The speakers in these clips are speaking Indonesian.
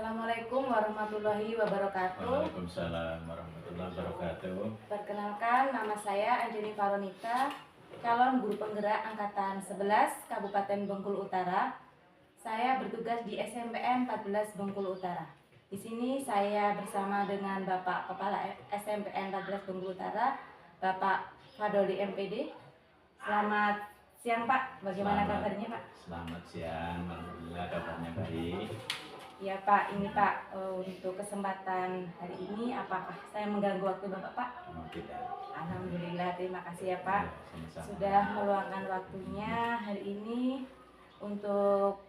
Assalamualaikum warahmatullahi wabarakatuh. Waalaikumsalam warahmatullahi wabarakatuh. Perkenalkan, nama saya Anjani Faronita, calon guru penggerak angkatan 11 Kabupaten Bengkulu Utara. Saya bertugas di SMPN 14 Bengkulu Utara. Di sini saya bersama dengan Bapak Kepala SMPN 14 Bengkulu Utara, Bapak Fadoli MPD. Selamat siang Pak, bagaimana kabarnya Pak? Selamat siang, alhamdulillah kabarnya baik. Ya Pak, ini Pak, untuk kesempatan hari ini apakah saya mengganggu waktu Bapak Pak? Tidak. Alhamdulillah, terima kasih ya Pak. Ya, sama-sama. Sudah meluangkan waktunya hari ini untuk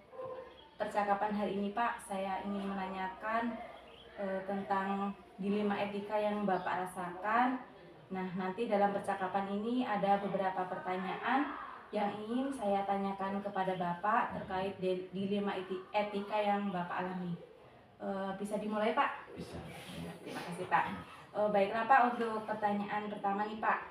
percakapan hari ini Pak. Saya ingin menanyakan tentang dilema etika yang Bapak rasakan. Nah, nanti dalam percakapan ini ada beberapa pertanyaan yang ingin saya tanyakan kepada Bapak terkait dilema etika yang Bapak alami. Bisa dimulai Pak? Bisa. Ya. Terima kasih Pak. Baiklah Pak, untuk pertanyaan pertama nih Pak.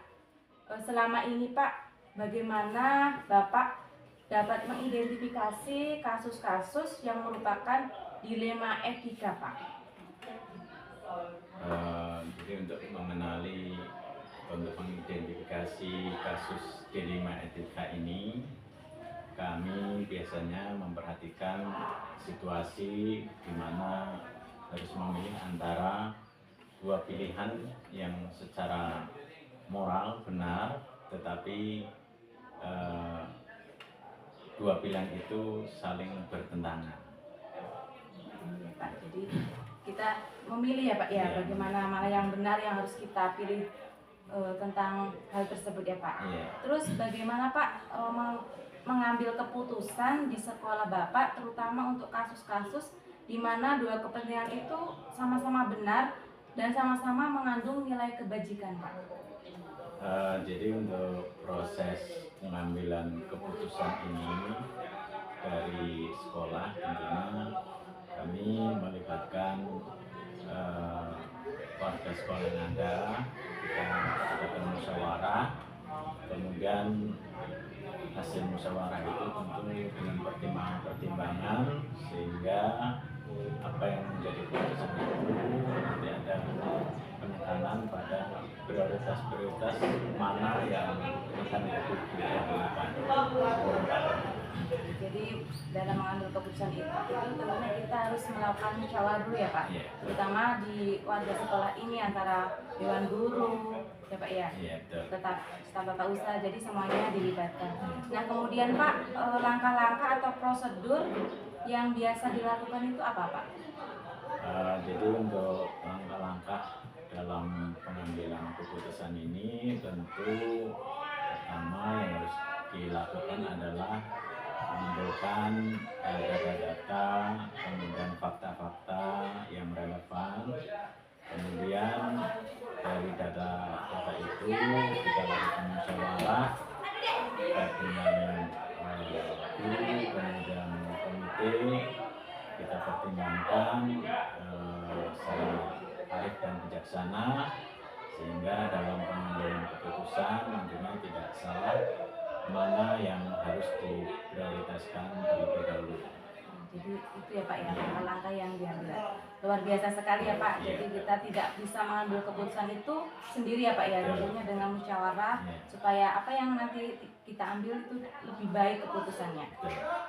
Selama ini Pak, bagaimana Bapak dapat mengidentifikasi kasus-kasus yang merupakan dilema etika Pak? Jadi untuk mengenali, untuk mengidentifikasi kasus dilema etika ini, kami biasanya memperhatikan situasi di mana harus memilih antara dua pilihan yang secara moral benar, tetapi dua pilihan itu saling bertentangan. Pak, jadi kita memilih ya Pak ya, bagaimana mana yang benar yang harus kita pilih tentang hal tersebut ya Pak. Terus bagaimana Pak mengambil keputusan di sekolah Bapak, terutama untuk kasus-kasus di mana dua kepentingan itu sama-sama benar dan sama-sama mengandung nilai kebajikan Pak? Jadi untuk proses pengambilan keputusan ini dari sekolah, tentunya kami melibatkan warga sekolah yang ada. Kita bermusyawarah, kemudian hasil musyawarah itu tentu dengan pertimbangan-pertimbangan, sehingga apa yang menjadi keputusan itu nanti ada penekanan pada prioritas mana yang akan dilakukan. Jadi dalam mengambil keputusan itu tentunya kita harus melakukan musyawarah dulu ya Pak, terutama di warga sekolah ini antara dewan guru ya Pak ya, tetap staf tata usaha, jadi semuanya dilibatkan. Nah kemudian Pak, langkah-langkah atau prosedur yang biasa dilakukan itu apa Pak? Jadi untuk langkah-langkah dalam pengambilan keputusan ini, tentu pertama yang harus dilakukan adalah mengumpulkan data-data, kemudian fakta-fakta yang relevan. Kemudian dari data itu kita lakukan musyawarah dengan guru, kemudian komite, kita pertimbangkan secara arif dan bijaksana, sehingga dalam pengambilan keputusan nantinya tidak salah mana yang harus diprioritaskan terlebih dahulu. Jadi itu ya Pak ya, langkah-langkah yang diambil. Luar biasa sekali ya Pak. Jadi kita tidak bisa mengambil keputusan itu sendiri ya Pak ya, tentunya dengan musyawarah supaya apa yang nanti kita ambil itu lebih baik keputusannya.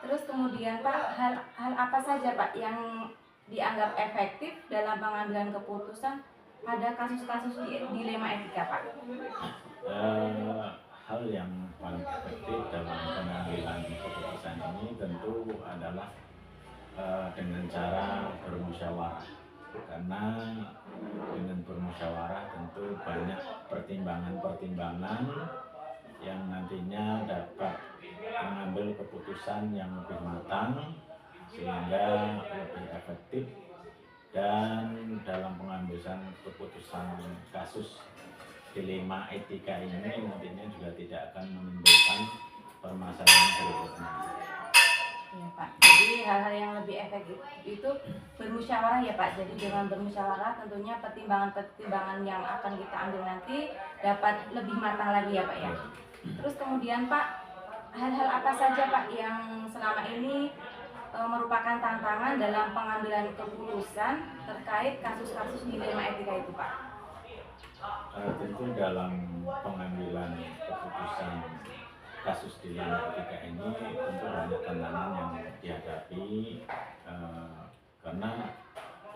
Terus kemudian Pak, hal apa saja Pak yang dianggap efektif dalam pengambilan keputusan pada kasus-kasus dilema etika Pak? Hal yang paling efektif dalam pengambilan keputusan ini tentu adalah dengan cara bermusyawarah, karena dengan bermusyawarah tentu banyak pertimbangan-pertimbangan yang nantinya dapat mengambil keputusan yang lebih matang sehingga lebih efektif, dan dalam pengambilan keputusan kasus dilema etika ini nantinya juga tidak akan menimbulkan permasalahan berikutnya. Ya Pak, jadi hal-hal yang lebih efektif itu bermusyawarah ya Pak. Jadi dengan bermusyawarah tentunya pertimbangan-pertimbangan yang akan kita ambil nanti dapat lebih matang lagi ya Pak ya. Terus kemudian Pak, hal-hal apa saja Pak yang selama ini merupakan tantangan dalam pengambilan keputusan terkait kasus-kasus dilema etika itu Pak? Tentu dalam pengambilan keputusan kasus dilema etika ini tentu banyak tantangan yang dihadapi karena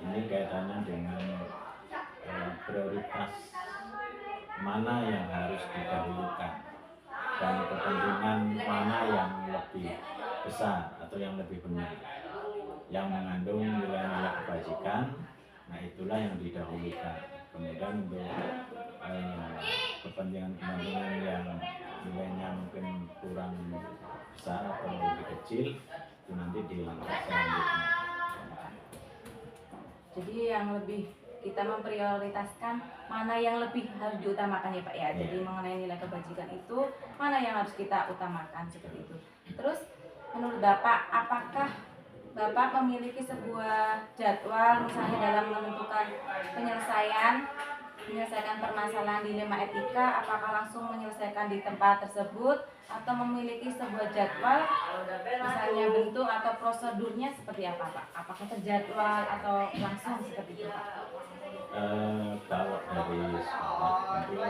ini kaitannya dengan prioritas mana yang harus didahulukan dan kepentingan mana yang lebih besar atau yang lebih benar, yang mengandung nilai-nilai kebajikan. Nah, itulah yang didahulukan. Kemudian untuk kepentingan-kepentingan yang nilainya mungkin kurang besar atau lebih kecil, itu nanti dilangkah selanjutnya. Jadi yang lebih kita memprioritaskan mana yang lebih harus diutamakan ya Pak ya. Jadi mengenai nilai kebajikan itu mana yang harus kita utamakan seperti itu. Terus menurut Bapak, apakah Bapak memiliki sebuah jadwal misalnya dalam menentukan penyelesaian permasalahan dilema etika, apakah langsung menyelesaikan di tempat tersebut atau memiliki sebuah jadwal misalnya bentuk atau prosedurnya seperti apa Pak? Apakah terjadwal atau langsung seperti itu Pak? Kalau dari sekolah tentu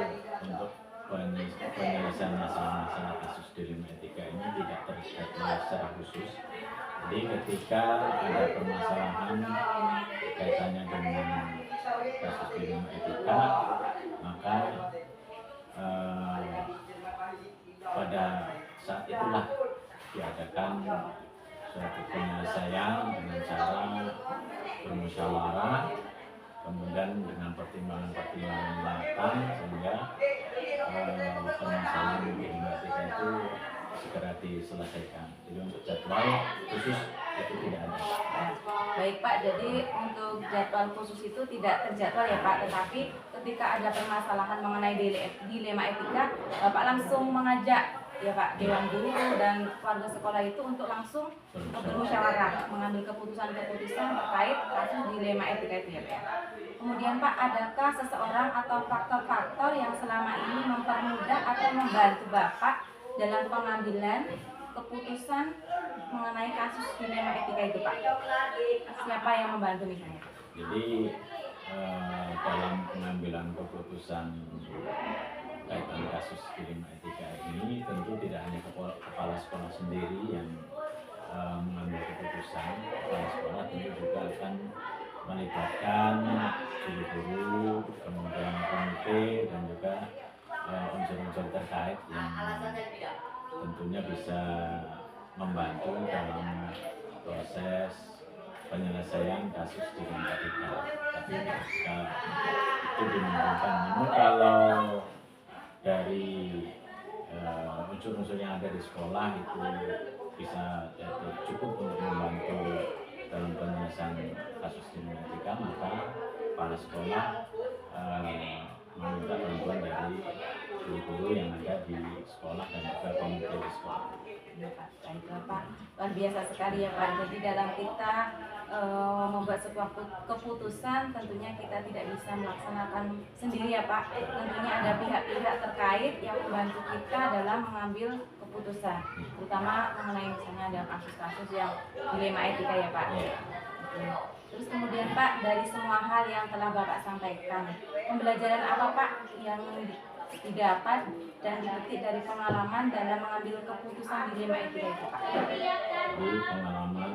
untuk penyelesaian masalah-masalah kasus dilema etika ini tidak terjadwal secara khusus. Jadi ketika ada permasalahan kaitannya dengan kasus dilema etika, maka pada saat itulah diadakan suatu penyelesaian dengan cara bermusyawarah, kemudian dengan pertimbangan-pertimbangan matang sehingga permasalahan dilema etika itu segera diselesaikan. Jadi untuk jadwal khusus itu tidak ada. Baik Pak, jadi untuk jadwal khusus itu tidak terjadwal ya Pak, tetapi ketika ada permasalahan mengenai dilema etika, Bapak langsung mengajak ya Pak Dewan Guru dan keluarga sekolah itu untuk langsung bermusyawarah mengambil keputusan-keputusan terkait kasus dilema etika itu ya Pak. Kemudian Pak, adakah seseorang atau faktor-faktor yang selama ini mempermudah atau membantu Bapak dalam pengambilan keputusan mengenai kasus dilema etika itu Pak? Siapa yang membantu misalnya? Jadi dalam pengambilan keputusan kaitan kasus dilema etika ini tentu tidak hanya kepala sekolah sendiri yang mengambil keputusan. Kepala sekolah tentu juga akan melibatkan guru-guru, kemudian komite dan juga unsur-unsur terkait yang tentunya bisa membantu dalam proses penyelesaian kasus dilema etika. Tapi jika itu dimungkinkan, namun kalau dari unsur-unsur yang ada di sekolah itu bisa cukup untuk membantu dalam penyelesaian kasus dilema etika, maka kepala sekolah meminta bantuan dari guru-guru yang ada di sekolah dan juga komite di sekolah. Ya Pak, baiklah Pak, luar biasa sekali ya Pak. Jadi dalam kita membuat sebuah keputusan, tentunya kita tidak bisa melaksanakan sendiri ya Pak. Tentunya ada pihak-pihak terkait yang membantu kita dalam mengambil keputusan, terutama mengenai misalnya ada kasus-kasus yang dilema etika ya Pak. Oke. Terus kemudian Pak, dari semua hal yang telah Bapak sampaikan, pembelajaran apa Pak yang didapat dan dipetik dari pengalaman dalam mengambil keputusan dilema etika itu Pak? Jadi pengalaman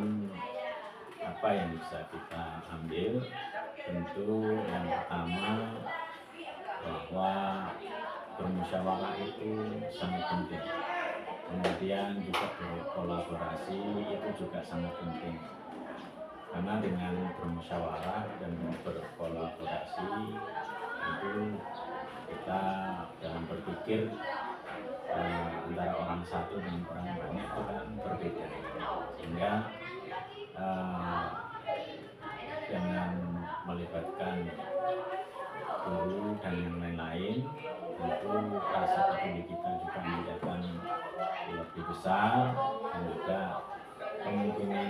apa yang bisa kita ambil? Tentu yang pertama bahwa bermusyawarah itu sangat penting. Kemudian juga berkolaborasi itu juga sangat penting. Karena dengan bermusyawarah dan berkolaborasi itu kita dalam berpikir antara orang satu dan orang banyak itu kan berbeda, sehingga dengan melibatkan guru dan yang lain-lain tentu rasa peduli kita juga menjadi lebih besar dan juga kemungkinan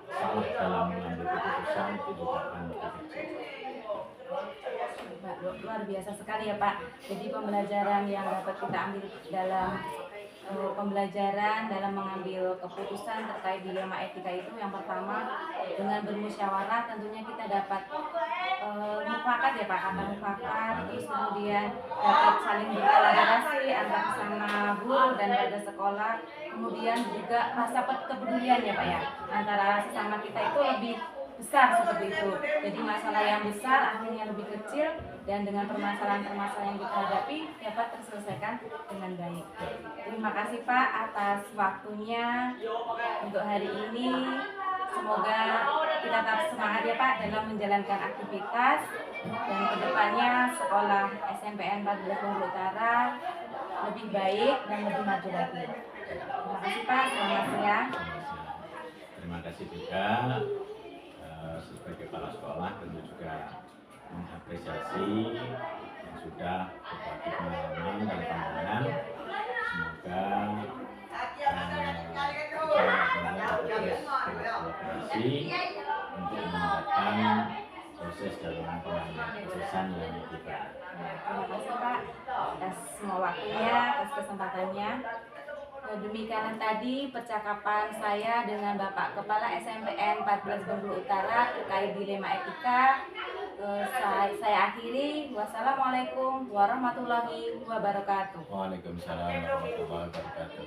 salah dalam mengambil keputusan itu juga akan lebih kecil. Luar biasa sekali ya Pak. Jadi pembelajaran yang dapat kita ambil dalam pembelajaran dalam mengambil keputusan terkait dilema etika itu yang pertama dengan bermusyawarah tentunya kita dapat mufakat ya Pak, kata mufakat, terus kemudian dapat saling berkolaborasi antar sesama guru dan warga sekolah, kemudian juga rasa kepedulian ya Pak ya antara sesama kita itu lebih besar seperti itu. Jadi masalah yang besar akhirnya lebih kecil dan dengan permasalahan-permasalahan yang kita hadapi dapat terselesaikan dengan baik. Terima kasih Pak atas waktunya untuk hari ini. Semoga kita tetap semangat ya Pak dalam menjalankan aktivitas dan kedepannya sekolah SMPN 14 Bengkulu Utara lebih baik dan lebih maju lagi. Terima kasih Pak, selamat siang. Terima kasih juga sebagai kepala sekolah tentu juga mengapresiasi yang sudah berbagi pengalaman dan pandangan. Semoga kolaborasi untuk meningkatkan proses dalam pengambilan yang lebih baik. Terima kasih Pak atas semua waktunya, atas kesempatannya. Demikianlah tadi percakapan saya dengan Bapak Kepala SMPN 14 Bengkulu Utara terkait dilema etika. Saya akhiri. Wassalamualaikum warahmatullahi wabarakatuh. Waalaikumsalam warahmatullahi wabarakatuh.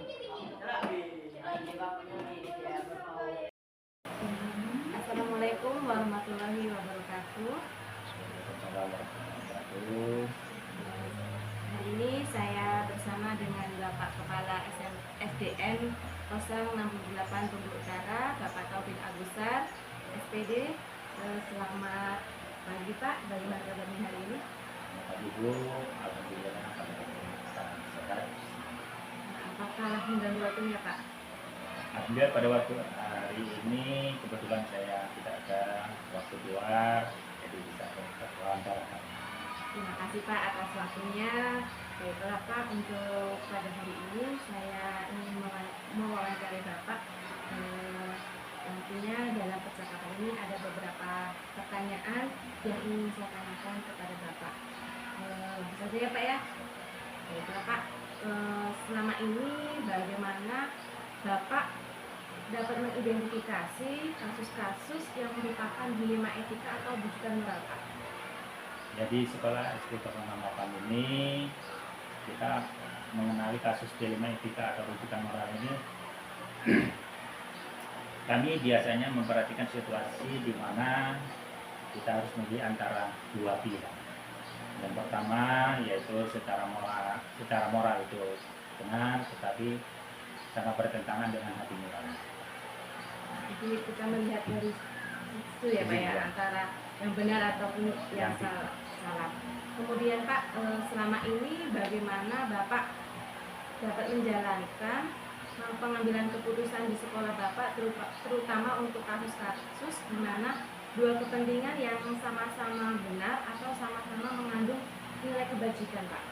Assalamualaikum warahmatullahi wabarakatuh. Hari ini saya bersama dengan Bapak Kepala SDN 068 Bengkulu Utara, Bapak Taufik Agusar, SPD. Selamat pagi Pak, bagaimana kabarnya hari ini? Bapak Ibu, alhamdulillah sehat. Apakah mengganggu waktunya Pak? Alhamdulillah pada waktu hari ini kebetulan saya tidak ada waktu keluar, jadi bisa berwawancara. Terima kasih Pak atas waktunya. Baiklah Pak, untuk pada hari ini saya ingin mewawancari Bapak. Tentunya dalam percakapan ini ada beberapa pertanyaan yang ingin saya tanyakan kepada Bapak. Bisa saja ya Pak ya? Baiklah Pak, selama ini bagaimana Bapak dapat mengidentifikasi kasus-kasus yang merupakan dilema etika atau bujukan moral Pak? Jadi sekolah SD 068 ini kita mengenali kasus dilema etika atau rujukan moral ini. Kami biasanya memperhatikan situasi di mana kita harus memilih antara dua pilihan. Yang pertama yaitu secara moral itu benar, tetapi sangat bertentangan dengan hati nurani. Jadi kita melihat dari itu ya Pak ya, antara yang benar ataupun yang salah. Kemudian Pak, selama ini bagaimana Bapak dapat menjalankan pengambilan keputusan di sekolah Bapak, terutama untuk kasus-kasus di mana dua kepentingan yang sama-sama benar atau sama-sama mengandung nilai kebajikan Pak?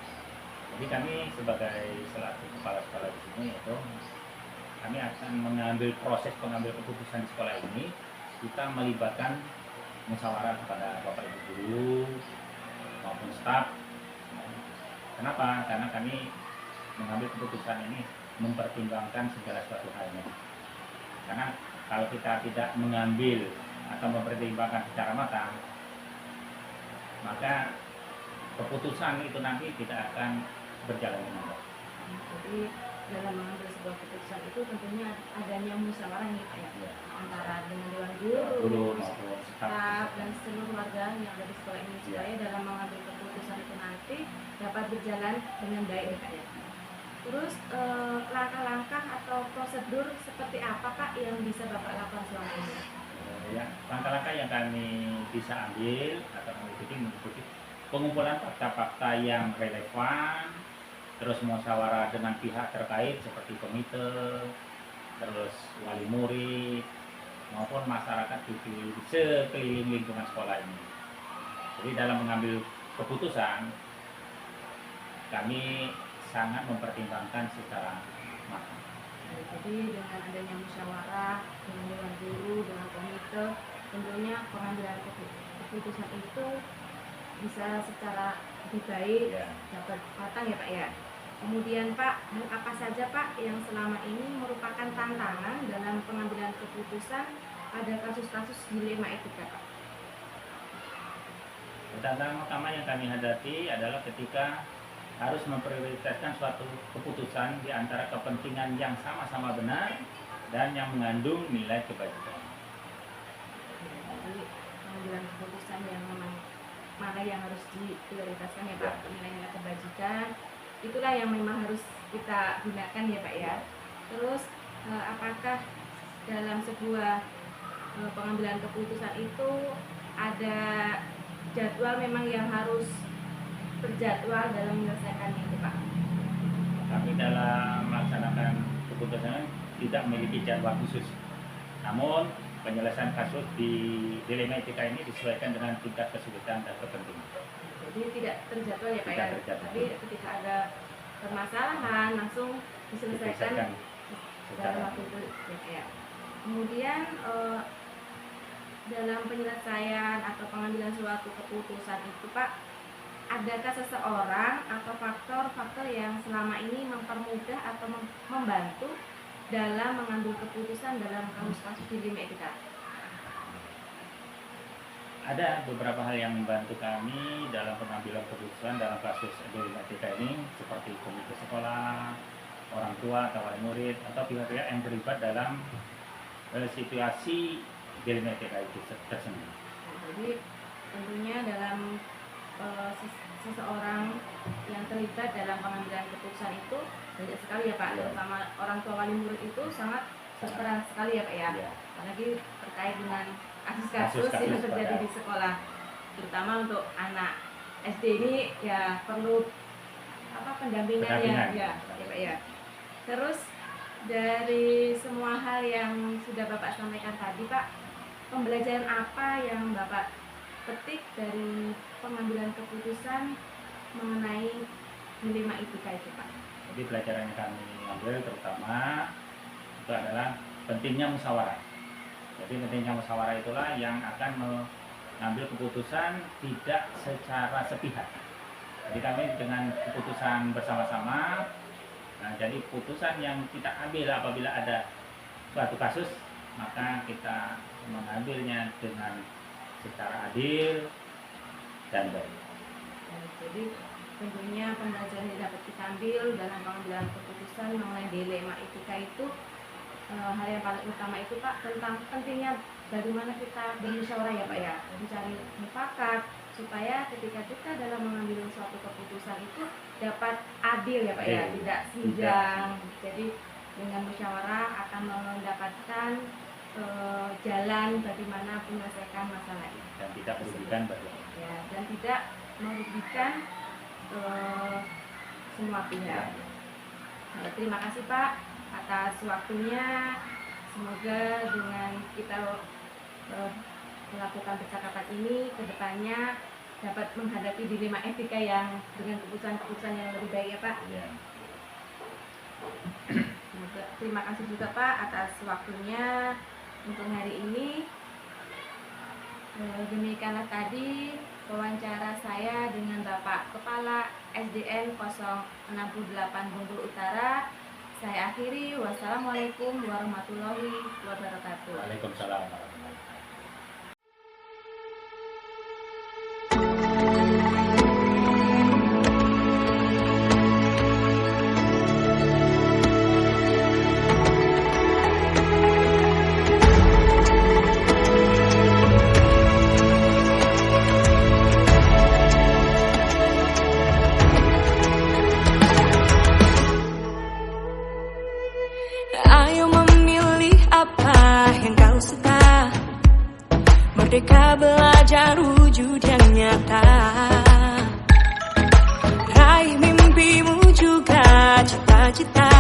Jadi kami sebagai selaku kepala sekolah di sini itu kami akan mengambil proses pengambil keputusan di sekolah ini, kita melibatkan musyawarah kepada Bapak Ibu guru maupun staf. Kenapa? Karena kami mengambil keputusan ini mempertimbangkan segala suatu halnya. Karena kalau kita tidak mengambil atau mempertimbangkan secara matang, maka keputusan itu nanti tidak akan berjalan dengan baik. Jadi dalam mengambil sebuah keputusan itu tentunya adanya musyawarah nih Pak ya, antara dengan dewan guru, maupun staf dan seluruh warga yang ada di sekolah ini supaya dalam mengambil keputusan itu nanti dapat berjalan dengan baik nih Pak ya. Terus langkah-langkah atau prosedur seperti apa Pak yang bisa Bapak lakukan selama ini? Ya, langkah-langkah yang kami bisa ambil atau mengikuti pengumpulan fakta-fakta yang relevan, terus musyawarah dengan pihak terkait seperti komite, terus wali murid maupun masyarakat di sekeliling lingkungan sekolah ini. Jadi dalam mengambil keputusan kami sangat mempertimbangkan secara matang. Jadi dengan adanya musyawarah dengan dewan guru, dengan komite, tentunya pengambilan keputusan itu bisa secara lebih baik dapat matang ya Pak ya. Kemudian Pak, hal apa saja Pak yang selama ini merupakan tantangan dalam pengambilan keputusan pada kasus-kasus dilema etika Pak? Tantangan utama yang kami hadapi adalah ketika harus memprioritaskan suatu keputusan di antara kepentingan yang sama-sama benar dan yang mengandung nilai kebajikan. Jadi pengambilan keputusan yang memang mana yang harus diprioritaskan ya Pak, nilai-nilai kebajikan, itulah yang memang harus kita gunakan ya Pak ya. Terus apakah dalam sebuah pengambilan keputusan itu ada jadwal memang yang harus berjadwal dalam menyelesaikannya itu Pak? Kami dalam melaksanakan keputusan tidak memiliki jadwal khusus. Namun penyelesaian kasus di dilema etika ini disesuaikan dengan tingkat kesulitan dan kepentingan. Jadi tidak terjadwal ya Pak Tidak ya? terjadwal. Tapi ketika ada permasalahan langsung diselesaikan dalam waktu itu ya Pak ya. Kemudian dalam penyelesaian atau pengambilan suatu keputusan itu Pak, adakah seseorang atau faktor-faktor yang selama ini mempermudah atau membantu dalam mengambil keputusan dalam kasus-kasus dilema etika? Ada beberapa hal yang membantu kami dalam pengambilan keputusan dalam kasus dilema etika ini, seperti komite sekolah, orang tua atau wali murid, atau pihak-pihak yang terlibat dalam situasi dilema etika itu tersendiri. Jadi tentunya dalam seseorang yang terlibat dalam pengambilan keputusan itu banyak sekali ya Pak, terutama orang tua wali murid itu sangat berperan sekali ya Pak ya, apalagi terkait dengan kasus-kasus yang terjadi di sekolah, terutama untuk anak SD ini ya perlu pendampingan ya Pak ya. Terus dari semua hal yang sudah Bapak sampaikan tadi Pak, pembelajaran apa yang Bapak petik dari pengambilan keputusan mengenai dilema etika itu Pak? Jadi pelajaran yang kami ambil terutama itu adalah pentingnya musyawarah. Jadi pentingnya musyawarah itulah yang akan mengambil keputusan tidak secara sepihak. Jadi kami dengan keputusan bersama-sama, nah, jadi keputusan yang kita ambil apabila ada suatu kasus, maka kita mengambilnya dengan secara adil dan baik. Jadi tentunya pembelajaran yang dapat kita ambil dalam pengambilan keputusan mengenai dilema etika itu hal yang paling utama itu Pak, tentang pentingnya bagaimana kita bermusyawarah ya Pak ya, mencari mufakat supaya ketika kita dalam mengambil suatu keputusan itu dapat adil ya Pak ya, tidak senjang. Jadi dengan musyawarah akan mendapatkan jalan bagaimana menyelesaikan masalah ini dan tidak merugikan ya, dan tidak merugikan semua pihak. Terima kasih Pak atas waktunya. Semoga dengan kita melakukan percakapan ini kedepannya dapat menghadapi dilema etika yang dengan keputusan-keputusan yang lebih baik ya Pak. Ya. Terima kasih juga Pak atas waktunya untuk hari ini. Demikianlah tadi wawancara saya dengan Bapak Kepala SDN 068 Bengkulu Utara. Saya akhiri. Wassalamualaikum warahmatullahi wabarakatuh. Waalaikumsalam warahmatullahi wabarakatuh. Ayo memilih apa yang kau suka, merdeka belajar wujud yang nyata. Raih mimpimu juga cita-cita,